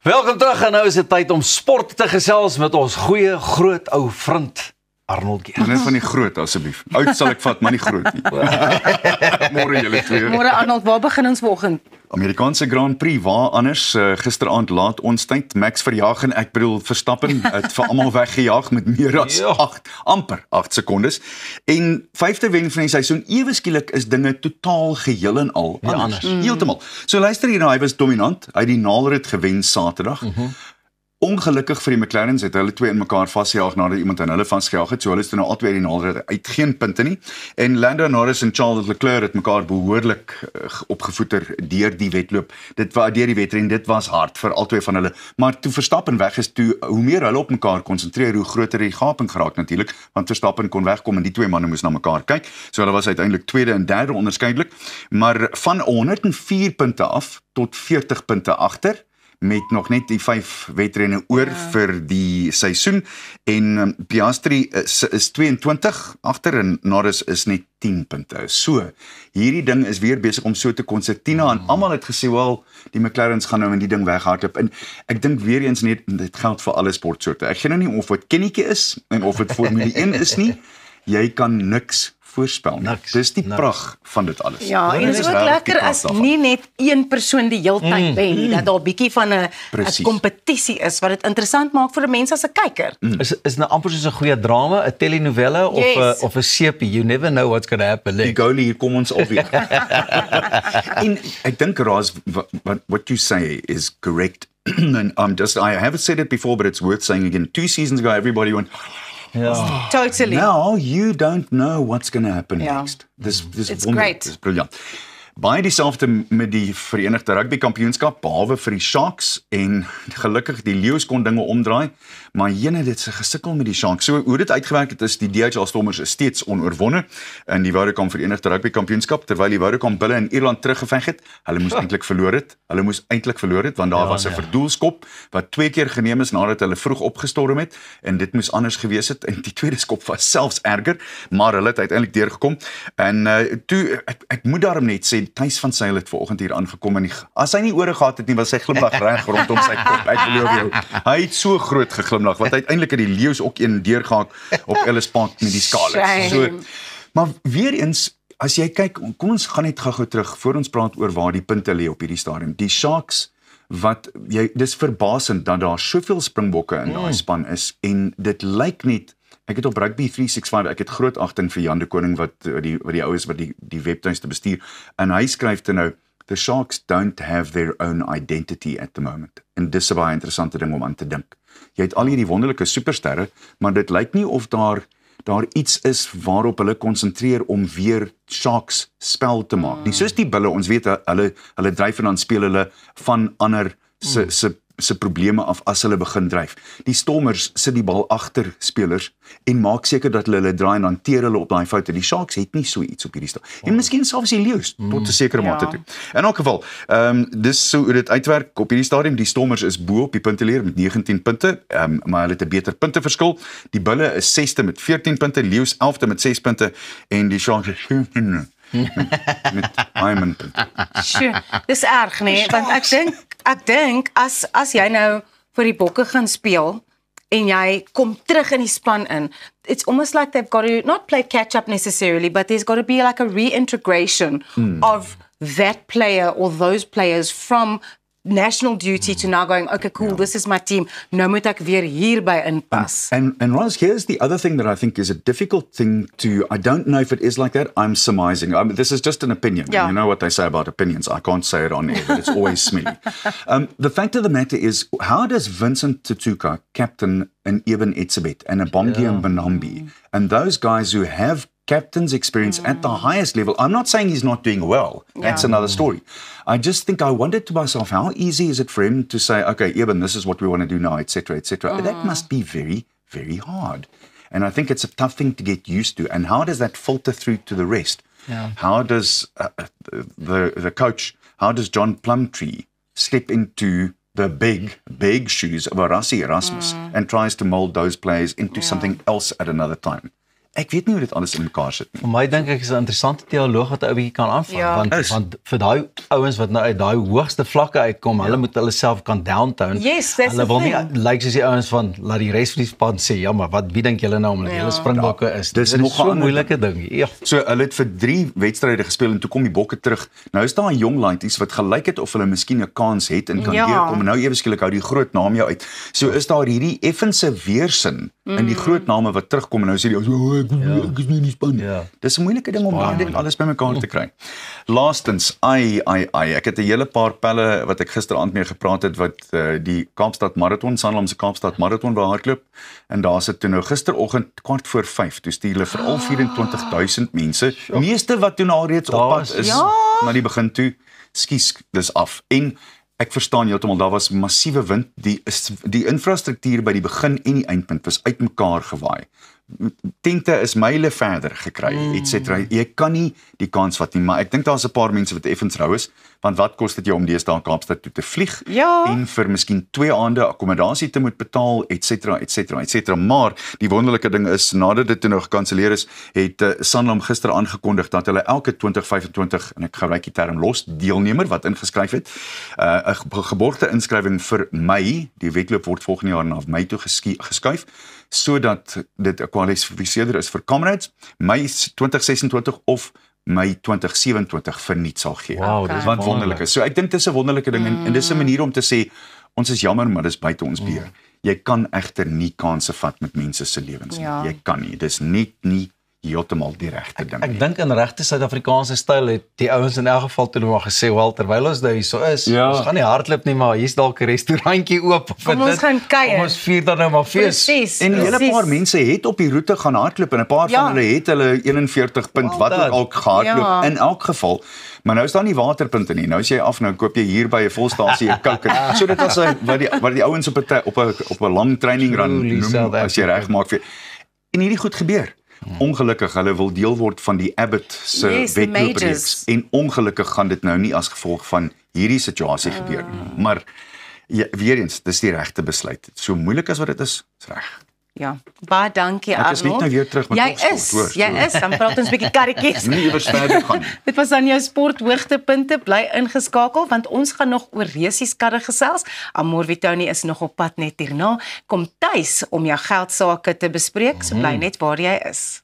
Welkom terug en nou is dit tyd om sport te gesels met ons goeie groot ou vriend Arnold Geers. Net van die groot asseblief. Oud sal ek vat, maar nie groot nie. Môre julle twee. Môre Arnold, waar begin ons vanoggend? Amerikaanse Grand Prix, waar anders gisteraand laat ons tyd Max Verstappen, ek bedoel Verstappen het vir almal weggejaag met meer as 8 sekondes. En 5de wen van die seisoen, ewe skielik is dinge totaal geheel en al anders. Heeltemal. So luister hier nou, hy was dominant, hy het die naalrit gewen Saterdag. Ongelukkig vir die McLarens het hulle twee in mekaar vasgejaag nadat iemand aan hulle vasgejaag het, so hulle is nou albei die naalrit uit, geen punte nie. En Lando Norris en Charles Leclerc het mekaar behoorlik opgevoeter deur die wedloop. Deur die wedren, dit was hard vir albei van hulle. Maar toe Verstappen weg is, toe hoe meer hulle op mekaar konsentreer, hoe groter die gaping geraak natuurlik, want Verstappen kon wegkom en die twee manne moes na mekaar kyk. So hulle was uiteindelik tweede en derde onderskeidelik, maar van 104 punte af tot 40 punte agter, met nog net die 5 wedrenne oor vir die seisoen, en Piastri is 22 agter en Norris is net 10 punte. So, hierdie ding is weer besig om so te konsertina, en almal het gesê, wel, die McLarens gaan nou in die ding weghardloop, en ek dink weer eens net, dit geld vir alle sportsoorte. Ek gee nou nie of dit kennetjie is, en of dit Formule 1 is nie, jy kan niks voorspel nie. Dis die prag van dit alles. Ja, en dit is ook lekker as nie net een persoon die heeltyd wen nie, dat daar 'n bietjie van 'n kompetisie is, wat dit interessant maak vir 'n mens as 'n kyker. Is nou amper soos 'n goeie drama, 'n telenovelle of 'n sepie. You never know what's going to happen. Die goalie, hier kom ons alweer. En ek dink, Raz, what you say is correct. And I haven't said it before, but it's worth saying again. 2 seasons ago, everybody went, Totally. now you don't know what's going to happen next. This It's great. Dis briljant. Baie dieselfde met die Verenigde Rugby Kampioenskap, behalwe vir die Sharks, en gelukkig die Leeu's kon dinge omdraai, maar jene dit se gesukkel met die Sharks. So hoe dit uitgewerk het, is die DHL Stormers is steeds onoorwonne in die Vodacom Verenigde Rugby Kampioenskap, terwyl die Vodacom Bulle in Ierland teruggeveg het. Hulle moes eintlik verloor het, want daar was 'n verdoelskop wat 2 keer geneem is nadat hulle vroeg opgestorm het, en dit moes anders gewees het, en die tweede skop was selfs erger, maar hulle het uiteindelik deurgekom. En toe ek moet daarom net sê, Thys van Sail het vanoggend hier aangekom, en as hy nie ore gehad het nie, was sy glimlag reg rondom sy kop. Ek geloof jou. Hy het so groot geglimlag, want uiteindelik het die Leeu's ook een deurgehaak op Ellis Park met die Scarlets. So, maar weer eens, as jy kyk, kom ons gaan net gou terug, voor ons praat oor waar die punte lê op hierdie stadium. Die Sharks, dis verbasend dat daar soveel springbokke in daai span is, en dit lyk net, ek het op Rugby 365, ek het groot agting vir Jan de Koning, wat die ou is wat die webtuiste bestuur, en hy skryf te nou, the Sharks don't have their own identity at the moment. En dis 'n baie interessante ding om aan te dink. Jy het al hierdie wonderlike supersterre, maar dit lyk nie of daar iets is waarop hulle konsentreer om weer Sharks spel te maak. Nie soos die Bulle, ons weet hulle dryf en dan speel hulle van ander se probleme af as hulle begin dryf. Die Stormers sit die bal agter spelers en maak seker dat hulle draai en hanteer hulle op daai foute. Die Sharks het nie so iets op hierdie stadium. En miskien selfs die Leeu's tot 'n sekere mate toe. In elk geval, dis so hoe dit uitwerk op hierdie stadium. Die Stormers is bo op die punteleer met 19 punte, maar hulle het 'n beter punteverskil. Die Bulle is 6de met 14 punte, Leeu's 11de met 6 punte, en die Sharks is met Hyman punte. Sjoe, dis erg, nee, want ek dink as jy nou vir die Bokke gaan speel en jy kom terug in die span in, it's almost like they've got to not play catch up necessarily, but there's got to be like a reintegration of that player or those players from national duty to now going, okay, cool, this is my team. Nou moet ek weer hierby inpas. And Roz, here's the other thing that I think is a difficult thing to, I don't know if it is like that, I'm surmising. This is just an opinion. Yeah. You know what they say about opinions. I can't say it on air, but it's always smelly. The fact of the matter is, how does Vincent Tutuka captain an Eben Etzebeth and a Bongi and Benambi, and those guys who have captain's experience at the highest level. I'm not saying he's not doing well. That's another story. I just think I wondered to myself, how easy is it for him to say, okay, Eben, this is what we want to do now, etc., etc. That must be very, very hard. And I think it's a tough thing to get used to. And how does that filter through to the rest? How does the coach, how does John Plumtree step into the big shoes of Rassie Erasmus and tries to mold those players into something else at another time? Ek weet nie hoe dit alles in mekaar sit nie. Vir my dink ek is 'n interessante dialoog wat 'n ou bietjie kan aanvang, Ja. want vir daai ouens wat nou uit daai hoogste vlakke uitkom, hulle moet hulle self kan downtown. Yes, that's Hulle the wil nie thing. lyk soos die ouens van laat die res van die span sê, ja, maar wie dink julle nou omdat julle Springbokke is? dis Dit nog is so 'n 'n ander moeilike ding. Ja. So hulle het vir 3 wedstryde gespeel en toe kom die Bokke terug. Nou is daar 'n jong lanties wat gelyk het of hulle miskien 'n kans het en kan Ja. deurkom en nou ewe skielik hou die groot naam jou uit. So is daar hierdie effense weersin in die groot name wat terugkom en nou sê die ek is nie in die span. Ja. Dis 'n moeilike ding om daai ding alles bymekaar te kry. Laastens, ek het 'n hele paar pelle wat ek gisteraand mee gepraat het wat die Kaapstad Marathon, Sanlam se Kaapstad Marathon wou hardloop en daar sit toe nou gisteroggend 4:15 toe stuur hulle vir al 24,000 mense, meeste wat toe nou reeds op pad is na die begin toe, skies dis af. En ek verstaan heeltemal, daar was massiewe wind, die infrastruktuur by die begin en die eindpunt was uitmekaar gewaai. Tente is myle verder gekry, et cetera. Jy kan nie die kans vat nie, maar ek dink daar's 'n paar mense wat effens rou is, want wat kos dit jou om deesdae Kaapstad toe te vlieg en vir miskien 2 aande akkommodasie te moet betaal, et cetera, et cetera, et cetera. Maar die wonderlike ding is, nadat dit toe nou gekanselleer is, het Sanlam gister aangekondig dat hulle elke 2025, en ek gebruik die term los, deelnemer wat ingeskryf het, 'n geborgde inskrywing vir Mei, die wedloop word volgende jaar na Mei toe geskuif, sodat dit 'n kwalifiseerder is vir Comrades, Mei 2026 of Mei 2027 verniet sal gee. Wow, dis wat wonderlik is. So ek dink dis 'n wonderlike ding en dis 'n manier om te sê ons is jammer, maar dis buite ons beheer. Jy kan egter nie kansse vat met mense se lewens nie. Ja. Jy kan nie. Dis net nie heeltemal die regte ding Ek nie. dink in regte Suid-Afrikaanse styl het die ouens in elk geval toe maar gesê, wel terwyl ons nou hier so is, Ja. ons gaan nie hardloop nie, maar hier's dalk 'n restaurantjie oop. Kom ons gaan kuier. Kom ons vier dan nou maar fees. Presies. En 'n hele paar mense het op die roete gaan hardloop en 'n paar van hulle het hulle 41 punt wat ook al gehardloop Ja. in elk geval. Maar nou is daar nie waterpunte nie. Nou as jy af nou koop jy hier by 'n volstasie 'n Coke. So dit was wat die ouens op 'n lang training run Truly noem South as jy Africa. regmaak vir. En hierdie goed gebeur. Ongelukkig hulle wil deel word van die Abbott se Yes, the wedloopreeks majors. en ongelukkig gaan dit nou nie as gevolg van hierdie situasie gebeur nie. Maar ja, weer eens, dis die regte besluit. So moeilik as wat dit is reg. Ja, baie dankie Ek is net Arnold. nou weer terug met Jy topsport, is, hoor, jy so. is, dan praat ons 'n bietjie karretjies. Nie iewers verder gaan nie. Dit was dan jou sporthoogtepunte, bly ingeskakel want ons gaan nog oor resieskarre gesels. Amorvi Tony is nog op pad net hierna. Kom tuis om jou geldsaake te bespreek, so bly net waar jy is.